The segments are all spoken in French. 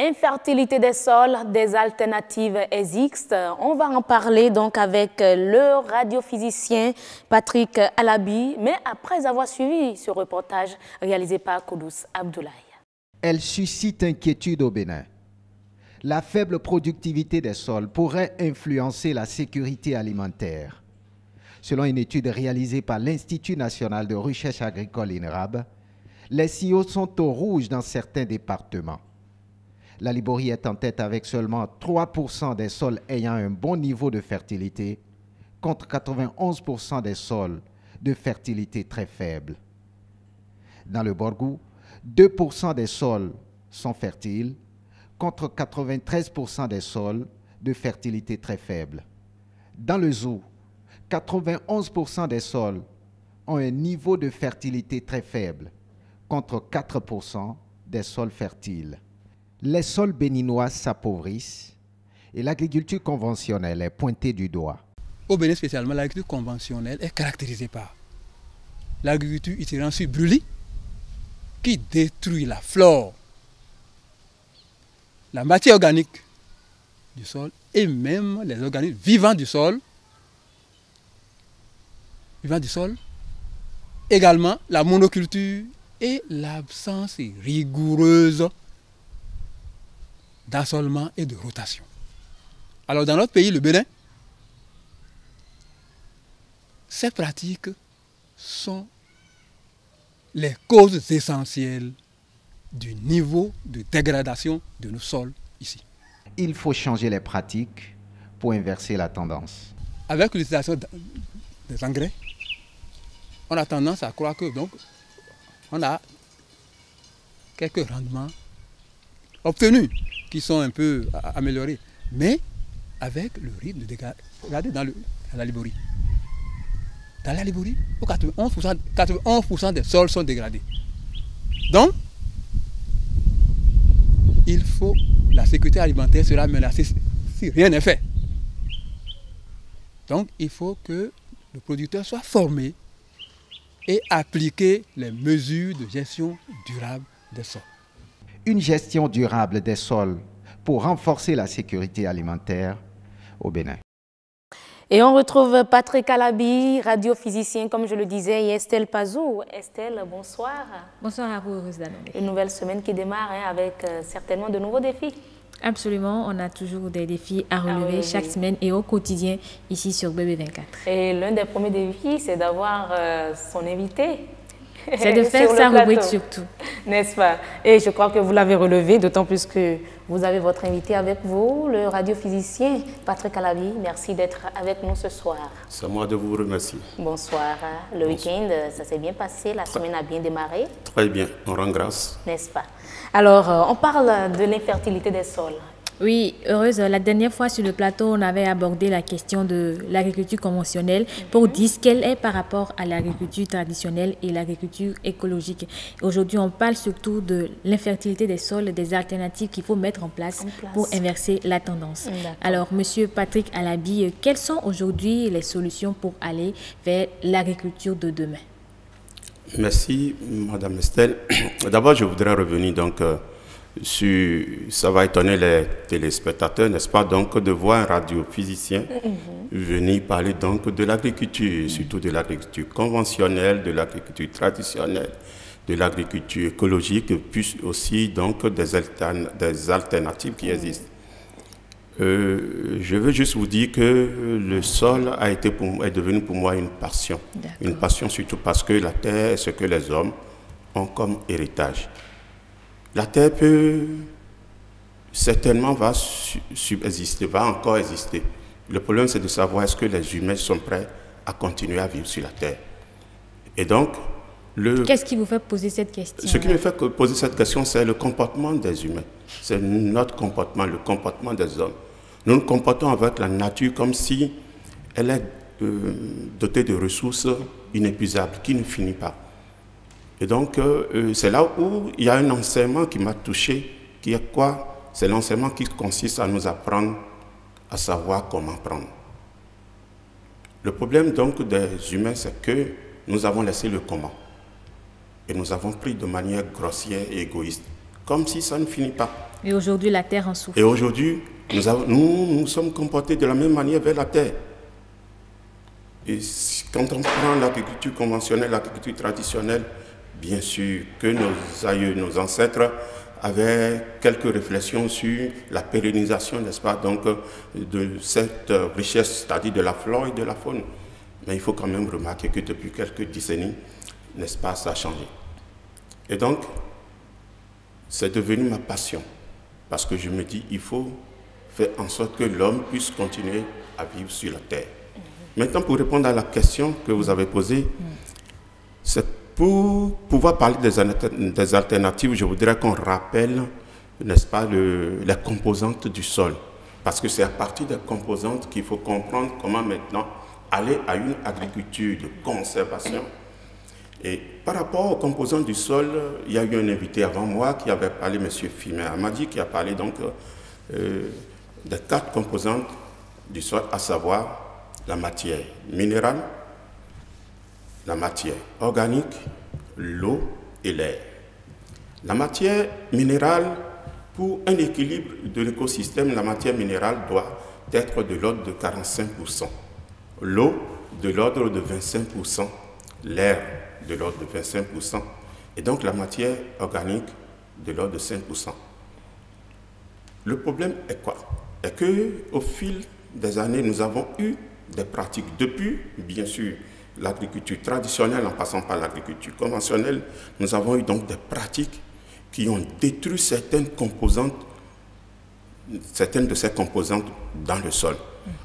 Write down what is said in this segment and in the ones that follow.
Infertilité des sols, des alternatives existent. On va en parler donc avec le radiophysicien Patrick Alabi, mais après avoir suivi ce reportage réalisé par Koudous Abdoulaye. Elle suscite inquiétude au Bénin. La faible productivité des sols pourrait influencer la sécurité alimentaire. Selon une étude réalisée par l'Institut national de recherche agricole INRAB, les signaux sont au rouge dans certains départements. La Liborie est en tête avec seulement 3% des sols ayant un bon niveau de fertilité, contre 91% des sols de fertilité très faible. Dans le Borgou, 2% des sols sont fertiles, contre 93% des sols de fertilité très faible. Dans le Zou, 91% des sols ont un niveau de fertilité très faible, contre 4% des sols fertiles. Les sols béninois s'appauvrissent et l'agriculture conventionnelle est pointée du doigt. Au Bénin spécialement, l'agriculture conventionnelle est caractérisée par l'agriculture itinérante sur brûlis qui détruit la flore, la matière organique du sol et même les organismes vivants du sol. Également la monoculture et l'absence rigoureuse d'assolement et de rotation. Alors dans notre pays, le Bénin, ces pratiques sont les causes essentielles du niveau de dégradation de nos sols ici. Il faut changer les pratiques pour inverser la tendance. Avec l'utilisation des engrais, on a tendance à croire que donc on a quelques rendements obtenus qui sont un peu améliorés, mais avec le rythme de dégâts. Regardez dans la Liborie. Dans la Liborie, 91% des sols sont dégradés. Donc, la sécurité alimentaire sera menacée si rien n'est fait. Donc, il faut que le producteur soit formé et appliquer les mesures de gestion durable des sols. Une gestion durable des sols pour renforcer la sécurité alimentaire au Bénin. Et on retrouve Patrick Alabi, radiophysicien, comme je le disais, et Estelle Pazou. Estelle, bonsoir. Bonsoir à vous, heureuse d'annoncer. Une nouvelle semaine qui démarre avec certainement de nouveaux défis. Absolument, on a toujours des défis à relever chaque semaine et au quotidien ici sur BB24. Et l'un des premiers défis, c'est d'avoir son invité. C'est de faire sa rubrique surtout. N'est-ce pas? Et je crois que vous l'avez relevé, d'autant plus que vous avez votre invité avec vous, le radiophysicien Patrick Alabi. Merci d'être avec nous ce soir. C'est à moi de vous remercier. Bonsoir. Le week-end, ça s'est bien passé, la semaine a bien démarré. Très bien, on rend grâce. N'est-ce pas? Alors, on parle de l'infertilité des sols. Oui, heureuse. La dernière fois sur le plateau, on avait abordé la question de l'agriculture conventionnelle pour dire ce qu'elle est par rapport à l'agriculture traditionnelle et l'agriculture écologique. Aujourd'hui, on parle surtout de l'infertilité des sols, des alternatives qu'il faut mettre en place pour inverser la tendance. Alors, Monsieur Patrick Alabi, quelles sont aujourd'hui les solutions pour aller vers l'agriculture de demain? Merci, Madame Estelle. D'abord, je voudrais revenir donc ça va étonner les téléspectateurs, n'est-ce pas, donc de voir un radiophysicien venir parler donc de l'agriculture, surtout de l'agriculture conventionnelle, de l'agriculture traditionnelle, de l'agriculture écologique, puis aussi donc des alternatives qui existent. Je veux juste vous dire que le sol est devenu pour moi une passion. Une passion surtout parce que la terre est ce que les hommes ont comme héritage. La terre peut certainement va subsister, va encore exister. Le problème, c'est de savoir est-ce que les humains sont prêts à continuer à vivre sur la terre. Et donc, qu'est-ce qui vous fait poser cette question? Ce qui me fait poser cette question, c'est le comportement des humains. C'est notre comportement, le comportement des hommes. Nous nous comportons avec la nature comme si elle est dotée de ressources inépuisables, qui ne finit pas. Et donc, c'est là où il y a un enseignement qui m'a touché, qui est quoi? C'est l'enseignement qui consiste à nous apprendre à savoir comment prendre. Le problème donc des humains, c'est que nous avons laissé le comment. Et nous avons pris de manière grossière et égoïste comme si ça ne finit pas. Et aujourd'hui, la terre en souffre. Et aujourd'hui, nous sommes comportés de la même manière vers la terre. Et quand on prend l'agriculture conventionnelle, l'agriculture traditionnelle, bien sûr que nos aïeux, nos ancêtres avaient quelques réflexions sur la pérennisation, n'est-ce pas, donc, de cette richesse, c'est-à-dire de la flore et de la faune. Mais il faut quand même remarquer que depuis quelques décennies, n'est-ce pas, ça a changé. Et donc, c'est devenu ma passion. Parce que je me dis, il faut faire en sorte que l'homme puisse continuer à vivre sur la terre. Maintenant, pour répondre à la question que vous avez posée, c'est pour pouvoir parler des alternatives, je voudrais qu'on rappelle, n'est-ce pas, les composantes du sol. Parce que c'est à partir des composantes qu'il faut comprendre comment maintenant aller à une agriculture de conservation. Et par rapport aux composantes du sol, il y a eu un invité avant moi qui avait parlé, M. Fimé Amadi, qui a parlé donc des 4 composantes du sol, à savoir la matière minérale, la matière organique, l'eau et l'air. La matière minérale, pour un équilibre de l'écosystème, la matière minérale doit être de l'ordre de 45%. L'eau, de l'ordre de 25%. L'air, de l'ordre de 25%. Et donc la matière organique, de l'ordre de 5%. Le problème est quoi? Est qu'au fil des années, nous avons eu des pratiques. Depuis, bien sûr, l'agriculture traditionnelle, en passant par l'agriculture conventionnelle, nous avons eu donc des pratiques qui ont détruit certaines de ces composantes dans le sol.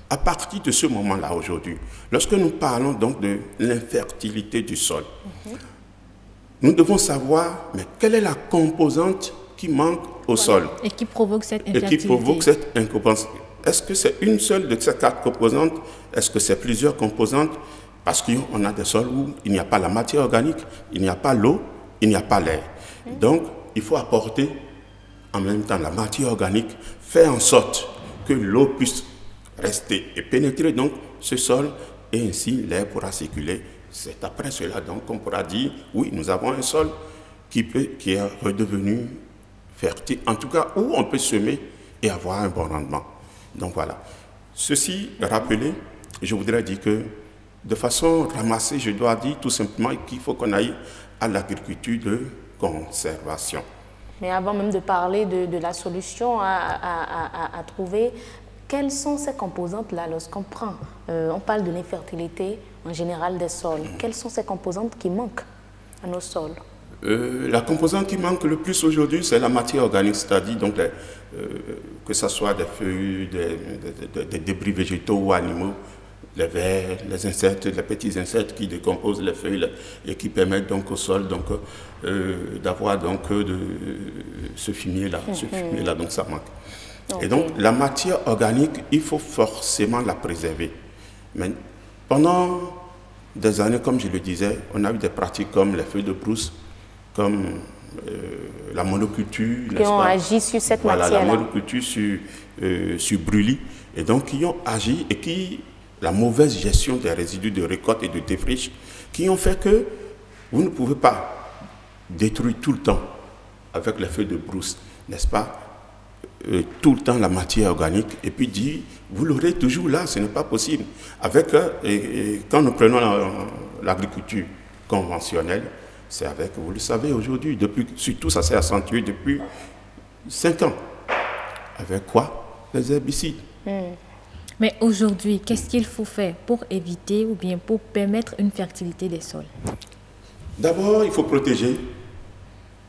À partir de ce moment-là, aujourd'hui, lorsque nous parlons donc de l'infertilité du sol, nous devons savoir, mais quelle est la composante qui manque au sol? Et qui provoque cette infertilité? Et qui provoque cette incomposance. Est-ce que c'est une seule de ces 4 composantes? Est-ce que c'est plusieurs composantes? Parce qu'on a des sols où il n'y a pas la matière organique, il n'y a pas l'eau, il n'y a pas l'air. Donc, il faut apporter en même temps la matière organique, faire en sorte que l'eau puisse rester et pénétrer donc ce sol, et ainsi l'air pourra circuler. C'est après cela donc qu'on pourra dire, oui, nous avons un sol qui est redevenu fertile, en tout cas où on peut semer et avoir un bon rendement. Donc voilà. Ceci rappelé, je voudrais dire que de façon ramassée, je dois dire tout simplement qu'il faut qu'on aille à l'agriculture de conservation. Mais avant même de parler de la solution à trouver, quelles sont ces composantes-là lorsqu'on prend, on parle de l'infertilité en général des sols, quelles sont ces composantes qui manquent à nos sols? La composante qui manque le plus aujourd'hui, c'est la matière organique, c'est-à-dire donc que ce soit des feuilles, des débris végétaux ou animaux, les vers, les insectes, les petits insectes qui décomposent les feuilles et qui permettent donc au sol donc d'avoir donc ce fumier-là, donc ça manque. Okay. Et donc la matière organique, il faut forcément la préserver. Mais pendant des années, comme je le disais, on a eu des pratiques comme les feuilles de brousse, comme la monoculture. Qui ont agi sur cette matière-là. La monoculture sur brûlis, et donc qui ont agi et qui, la mauvaise gestion des résidus de récolte et de défriche, qui ont fait que vous ne pouvez pas détruire tout le temps avec les feuilles de brousse, n'est-ce pas, tout le temps la matière organique, et puis dire, vous l'aurez toujours là, ce n'est pas possible. Avec, quand nous prenons l'agriculture conventionnelle, c'est avec, vous le savez aujourd'hui, surtout ça s'est accentué depuis 5 ans. Avec quoi? Les herbicides. Mais aujourd'hui, qu'est-ce qu'il faut faire pour éviter ou bien pour permettre une fertilité des sols? D'abord, il faut protéger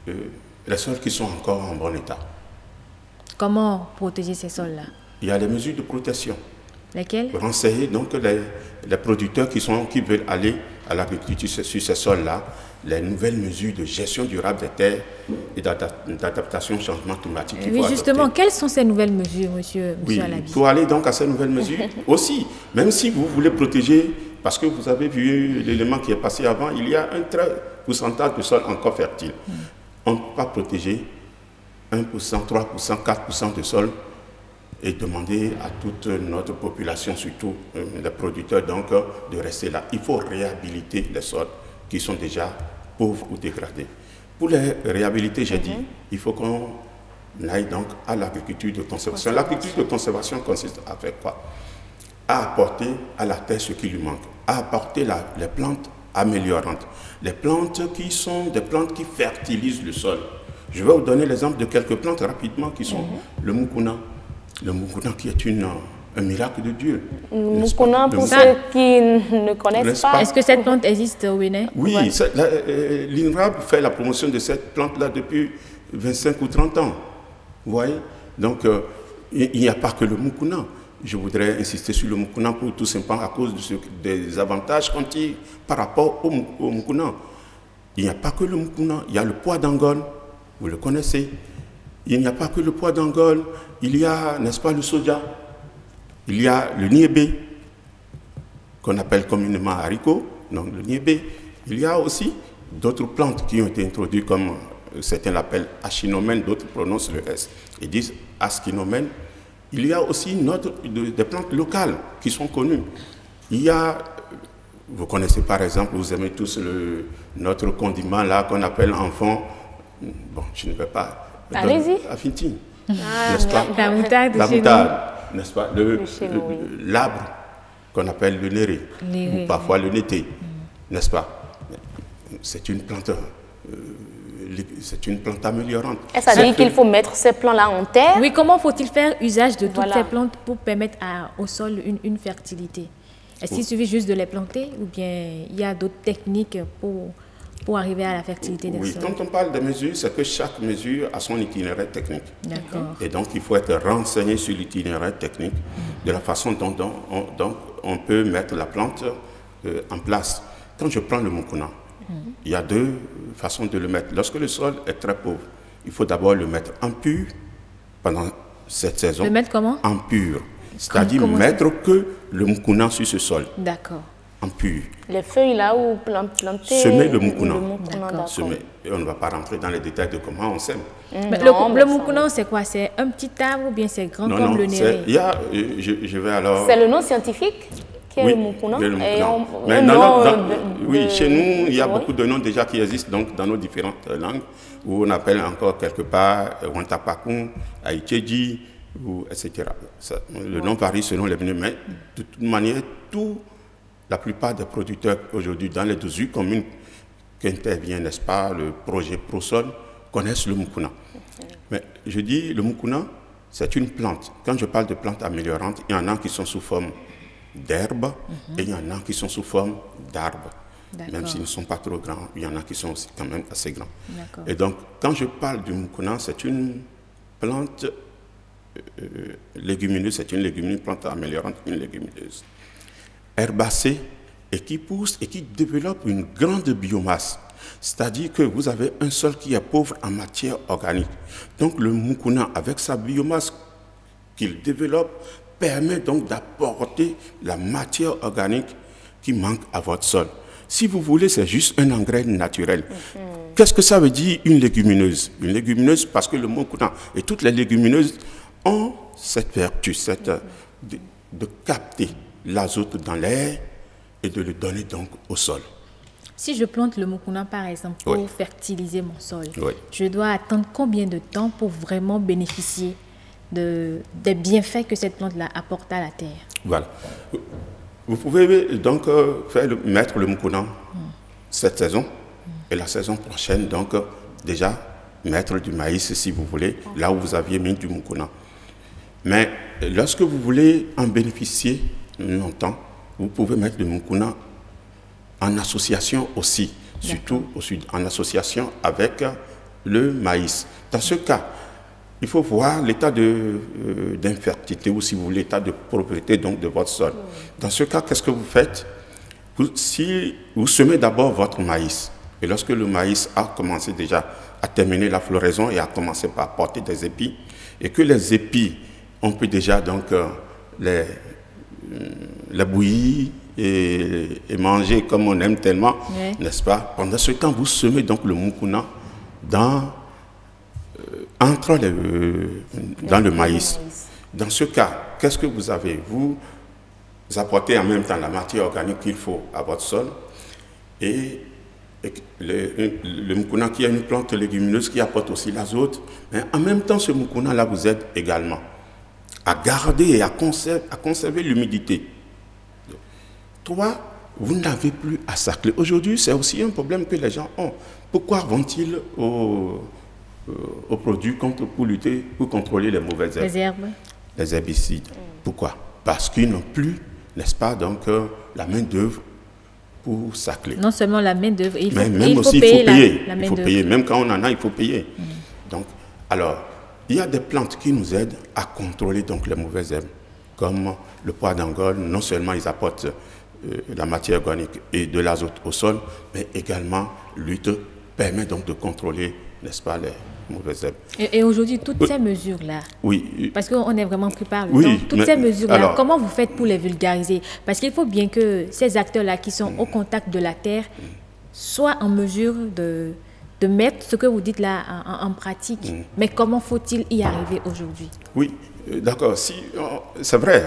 les sols qui sont encore en bon état. Comment protéger ces sols-là? Il y a des mesures de protection. Lesquelles? Renseigner donc les producteurs qui veulent aller à l'agriculture sur ces sols-là, les nouvelles mesures de gestion durable des terres et d'adaptation au changement climatique. Oui, justement, quelles sont ces nouvelles mesures, monsieur Alabi? Pour aller donc à ces nouvelles mesures, aussi, même si vous voulez protéger, parce que vous avez vu l'élément qui est passé avant, il y a un très pourcentage de sols encore fertiles. On ne peut pas protéger 1%, 3%, 4% de sols et demander à toute notre population, surtout les producteurs, donc, de rester là. Il faut réhabiliter les sols qui sont déjà pauvres ou dégradés. Pour les réhabiliter, j'ai dit, il faut qu'on aille donc à l'agriculture de conservation. L'agriculture de conservation consiste à faire quoi? À apporter à la terre ce qui lui manque, à apporter les plantes améliorantes, les plantes qui sont des plantes qui fertilisent le sol. Je vais vous donner l'exemple de quelques plantes rapidement qui sont le mukuna. Le mukuna qui est un miracle de Dieu. Le mukuna, pour ceux qui ne connaissent pas. Est-ce que cette plante existe au Bénin? Oui, l'INRAB fait la promotion de cette plante-là depuis 25 ou 30 ans. Vous voyez? Donc, il n'y a pas que le mukuna. Je voudrais insister sur le mukuna pour tout simplement à cause des avantages qu'on tire par rapport au mukuna. Il n'y a pas que le mukuna, il y a le pois d'Angole, vous le connaissez. Il n'y a pas que le pois d'Angole, il y a, n'est-ce pas, le soja, il y a le niébé, qu'on appelle communément haricot, donc le niébé. Il y a aussi d'autres plantes qui ont été introduites comme certains l'appellent achinomène, d'autres prononcent le S et disent aschinomène. Il y a aussi des plantes locales qui sont connues. Il y a, vous connaissez par exemple, vous aimez tous notre condiment là qu'on appelle enfant. Bon, je ne vais pas. Allez-y. Affinity, n'est-ce pas? La moutarde. La moutarde, n'est-ce pas? L'arbre qu'on appelle le néré, ou parfois le nété, n'est-ce pas? C'est une plante. C'est une plante améliorante. Est-ce à dire qu'il faut mettre ces plants-là en terre? Oui, comment faut-il faire usage de toutes ces plantes pour permettre au sol une fertilité? Est-ce qu'il suffit juste de les planter ou bien il y a d'autres techniques pour arriver à la fertilité des sols? Oui, quand on parle de mesures, c'est que chaque mesure a son itinéraire technique. D'accord. Et donc, il faut être renseigné sur l'itinéraire technique de la façon dont on peut mettre la plante en place. Quand je prends le mukuna, il y a deux façons de le mettre. Lorsque le sol est très pauvre, il faut d'abord le mettre en pur pendant cette saison. Le mettre comment? En pur. C'est-à-dire mettre que le mukuna sur ce sol. D'accord. En pur. Les feuilles là où planter. Semer le mukuna. D'accord. Et on ne va pas rentrer dans les détails de comment on sème. Le mukuna, c'est quoi? C'est un petit arbre ou bien c'est grand comme le néré? Je vais alors... C'est le nom scientifique? Oui, le mukuna. Oui, chez nous, il y a beaucoup de noms déjà qui existent donc, dans nos différentes langues, où on appelle encore quelque part Wantapakun, Aïtcheji, etc. Le nom varie selon les venus, mais de toute manière, la plupart des producteurs aujourd'hui dans les 12 communes qui interviennent, n'est-ce pas, le projet ProSol, connaissent le mukuna. Mais je dis, le mukuna, c'est une plante. Quand je parle de plantes améliorantes, il y en a qui sont sous forme d'herbes et il y en a qui sont sous forme d'arbres. Même s'ils ne sont pas trop grands, il y en a qui sont aussi quand même assez grands. Et donc, quand je parle du mukuna, c'est une plante légumineuse, c'est une légumineuse, plante améliorante, une légumineuse herbacée et qui pousse et qui développe une grande biomasse. C'est-à-dire que vous avez un sol qui est pauvre en matière organique. Donc, le mukuna, avec sa biomasse qu'il développe, permet donc d'apporter la matière organique qui manque à votre sol. Si vous voulez, c'est juste un engrais naturel. Qu'est-ce que ça veut dire une légumineuse? Une légumineuse, parce que le mukuna et toutes les légumineuses ont cette vertu, de capter l'azote dans l'air et de le donner donc au sol. Si je plante le mukuna, par exemple, pour fertiliser mon sol, je dois attendre combien de temps pour vraiment bénéficier des bienfaits que cette plante-là apporte à la terre? Voilà. Vous pouvez donc mettre le mukuna cette saison et la saison prochaine, donc déjà mettre du maïs si vous voulez, là où vous aviez mis du mukuna. Mais lorsque vous voulez en bénéficier longtemps, vous pouvez mettre le mukuna en association aussi, surtout en association avec le maïs. Dans ce cas, il faut voir l'état d'infertilité ou si vous voulez l'état de propriété donc, de votre sol. Dans ce cas, qu'est-ce que vous faites? Vous semez d'abord votre maïs. Et lorsque le maïs a commencé déjà à terminer la floraison et a commencé par porter des épis, et que les épis, on peut déjà donc les bouillir et manger comme on aime tellement, n'est-ce pas? Pendant ce temps, vous semez donc le mukuna dans le maïs. Dans ce cas, qu'est-ce que vous avez? Vous apportez en même temps la matière organique qu'il faut à votre sol et le mukuna qui est une plante légumineuse qui apporte aussi l'azote, mais en même temps, ce mukuna-là vous aide également à garder et à conserver l'humidité. 3, vous n'avez plus à sacler. Aujourd'hui, c'est aussi un problème que les gens ont. Pourquoi vont-ils aux produits pour lutter, pour contrôler les mauvaises herbes? Les herbes. Les herbicides. Pourquoi? Parce qu'ils n'ont plus, n'est-ce pas, donc la main-d'œuvre pour sacler. Non seulement la main-d'œuvre, il faut payer. Il faut payer. Même quand on en a, il faut payer. Donc, alors, il y a des plantes qui nous aident à contrôler donc les mauvaises herbes, comme le pois d'Angole. Non seulement ils apportent la matière organique et de l'azote au sol, mais également permet donc de contrôler, n'est-ce pas, les mauvaises herbes. Et aujourd'hui, toutes ces mesures-là, oui, parce qu'on est vraiment pris par le temps, toutes ces mesures-là, comment vous faites pour les vulgariser? Parce qu'il faut bien que ces acteurs-là qui sont au contact de la terre soient en mesure de mettre ce que vous dites là en pratique. Mais comment faut-il y arriver aujourd'hui? Oui, d'accord. C'est vrai,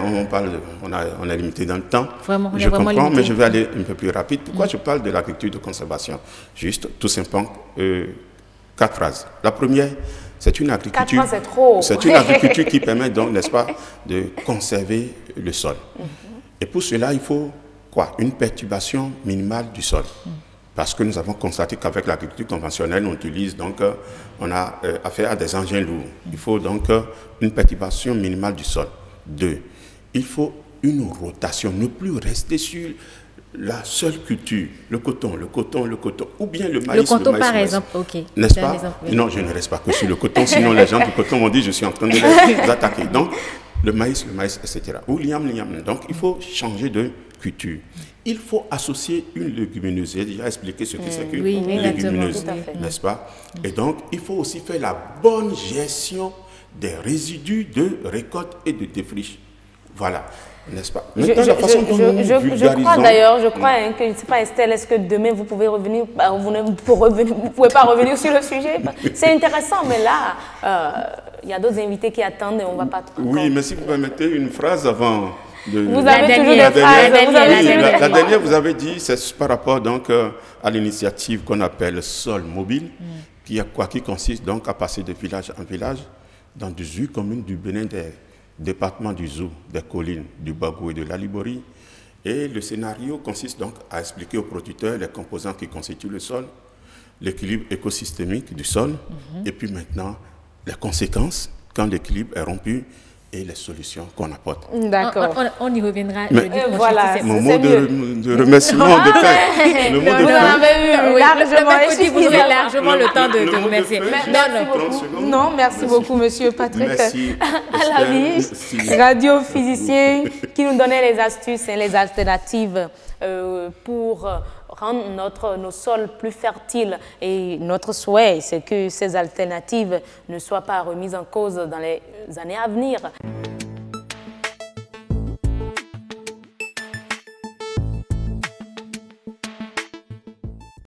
on est limité dans le temps. Vraiment, je comprends, mais je vais aller un peu plus rapide. Pourquoi je parle de l'agriculture de conservation? Juste, tout simplement, 4 phrases. La première, c'est une agriculture. 4 phrases, c'est trop. C'est une agriculture qui permet donc, n'est-ce pas, de conserver le sol. Et pour cela, il faut quoi? Une perturbation minimale du sol. Parce que nous avons constaté qu'avec l'agriculture conventionnelle, on a affaire à des engins lourds. Il faut donc une perturbation minimale du sol. 2, il faut une rotation, ne plus rester sur la seule culture, le coton, ou bien le maïs. Le coton, par exemple, ok. N'est-ce pas? Non, je ne reste pas que sur le coton, sinon les gens du coton m'ont dit je suis en train de les attaquer. Donc, le maïs, etc. Ou l'igname. Donc, il faut changer de culture. Il faut associer une légumineuse. J'ai déjà expliqué ce que c'est qu'une légumineuse, n'est-ce pas? Et donc, il faut aussi faire la bonne gestion des résidus de récolte et de défriche. Voilà, n'est-ce pas? Maintenant, je crois d'ailleurs, que, je ne sais pas Estelle, est-ce que demain vous pouvez revenir, vous ne pouvez pas revenir sur le sujet? C'est intéressant, mais là, il y a d'autres invités qui attendent et on ne va pas trop... Oui, mais si vous permettez une phrase avant... Vous avez toujours des phrases. La dernière, vous avez dit, c'est par rapport donc à l'initiative qu'on appelle Sol Mobile, qui consiste donc à passer de village en village dans 18 communes du Bénin, des départements du Zou, des collines, du Bagou et de la Libori. Et le scénario consiste donc à expliquer aux producteurs les composants qui constituent le sol, l'équilibre écosystémique du sol, et puis maintenant les conséquences quand l'équilibre est rompu, et les solutions qu'on apporte. D'accord. On y reviendra. Voilà, mon mot de remerciement de fin. Le mot de fin. Vous aurez largement le temps de remercier. Non, merci beaucoup, monsieur Patrick Alabi, radiophysicien, qui nous donnait les astuces et les alternatives pour rendre nos sols plus fertiles. Et notre souhait, c'est que ces alternatives ne soient pas remises en cause dans les années à venir.